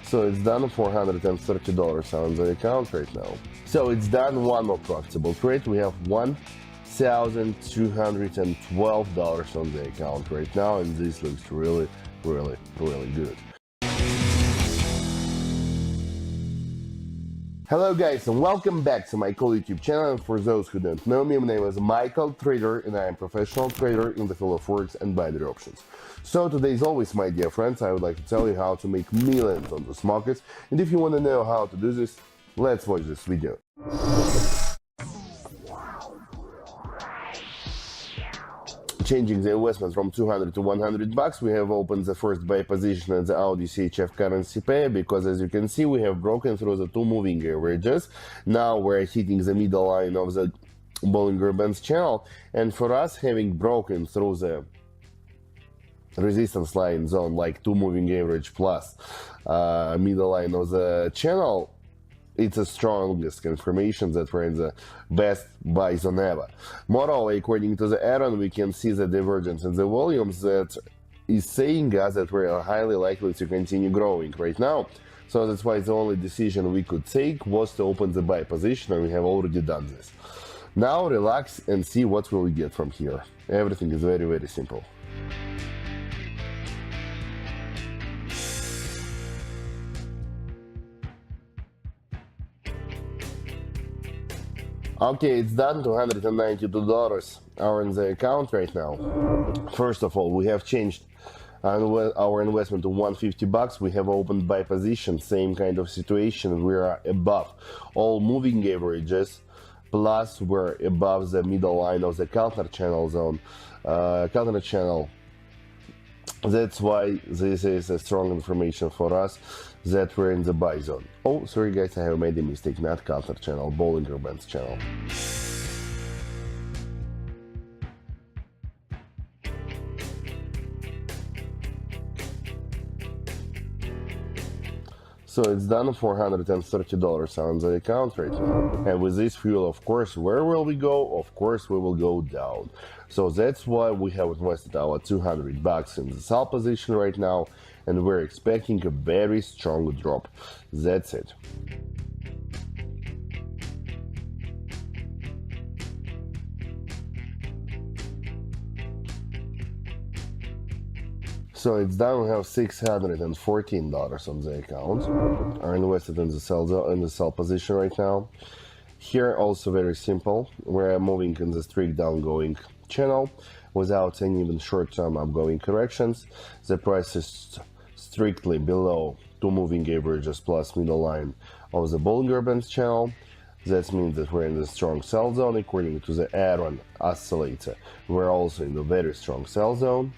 So it's done $430 on the account right now. So it's done one more profitable trade. We have $1,212 on the account right now, and this looks really good. Hello guys, and welcome back to my cool YouTube channel. And for those who don't know me, my name is Michael Trader, and I am a professional trader in the field of forex and binary options. So today, as always, my dear friends, I would like to tell you how to make millions on this market. And if you want to know how to do this, let's watch this video. Changing the investment from 200 to 100 bucks, we have opened the first buy position at the Audi CHF currency pair, because as you can see, we have broken through the two moving averages. Now we're hitting the middle line of the Bollinger MAs channel, and for us, having broken through the resistance line zone, like two moving average plus middle line of the channel, it's the strongest confirmation that we're in the best buy zone ever. Moreover, according to the Aaron, we can see the divergence in the volumes that is saying us that we are highly likely to continue growing right now. So that's why the only decision we could take was to open the buy position, and we have already done this. Now relax and see what will we get from here. Everything is very simple. Okay, it's done, $292 are in the account right now. First of all, we have changed our investment to 150 bucks. We have opened buy position, same kind of situation. We are above all moving averages, plus we're above the middle line of the counter channel zone, counter channel. That's why this is a strong information for us that we're in the buy zone. Oh, sorry guys, I have made a mistake, not counter channel, Bollinger MAs channel. So it's done $430 on the account right now. And with this fuel, of course, where will we go? Of course, we will go down. So that's why we have invested our 200 bucks in the sell position right now, and we're expecting a very strong drop. That's it. So it's done. We have $614 on the account. Are invested in the sell position right now. Here also very simple. We're moving in the strict downgoing channel without any even short-term upgoing corrections. The price is strictly below two moving averages plus middle line of the Bollinger MAs channel. That means that we're in the strong sell zone. According to the Aaron oscillator, we're also in the very strong sell zone.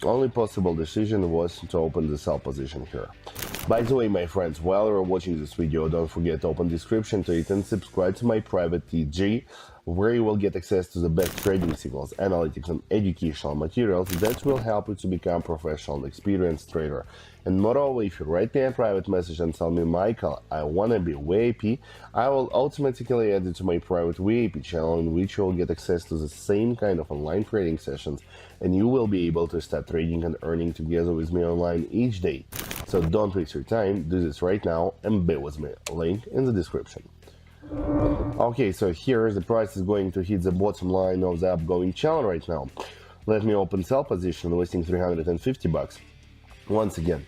Only possible decision was to open the sell position here. By the way, my friends, while you're watching this video, don't forget to open description to it and subscribe to my private TG, where you will get access to the best trading signals, analytics, and educational materials that will help you to become a professional and experienced trader. And moreover, if you write me a private message and tell me, Michael, I want to be VIP, I will automatically add you to my private VIP channel, in which you will get access to the same kind of online trading sessions, and you will be able to start trading and earning together with me online each day. So don't waste your time, do this right now and be with me. Link in the description. Okay, so here the price is going to hit the bottom line of the upgoing channel right now. Let me open sell position, listing 350 bucks. Once again,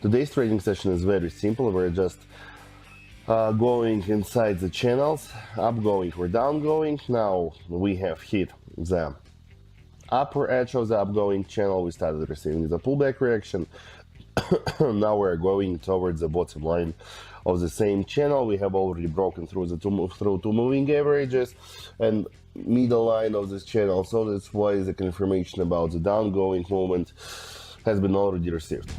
today's trading session is very simple. We're just going inside the channels, upgoing or downgoing. Now we have hit the upper edge of the upgoing channel. We started receiving the pullback reaction. Now we're going towards the bottom line of the same channel. We have already broken through the two moving averages and middle line of this channel. So that's why the confirmation about the downgoing movement has been already received.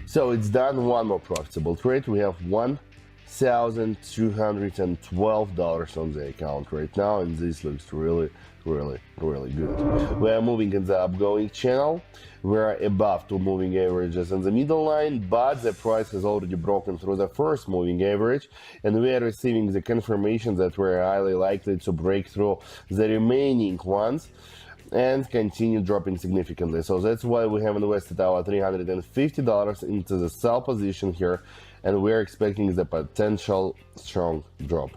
So it's done, one more profitable trade. We have $1,000 $1,212 on the account right now, and this looks really good. We are moving in the upgoing channel. We are above two moving averages in the middle line, but the price has already broken through the first moving average, and we are receiving the confirmation that we are highly likely to break through the remaining ones and continue dropping significantly. So that's why we have invested our $350 into the sell position here, and we're expecting the potential strong drop.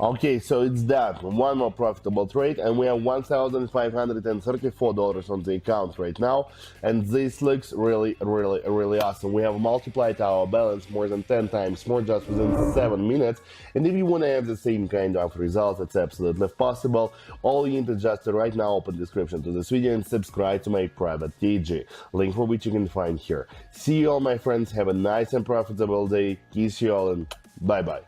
Okay, so it's done. One more profitable trade, and we have $1,534 on the account right now, and this looks really awesome. We have multiplied our balance more than 10 times more just within 7 minutes, and if you want to have the same kind of results, it's absolutely possible. All you need to just right now open description to this video and subscribe to my private TG, link for which you can find here. See you all, my friends. Have a nice and profitable day. Kiss you all, and bye bye.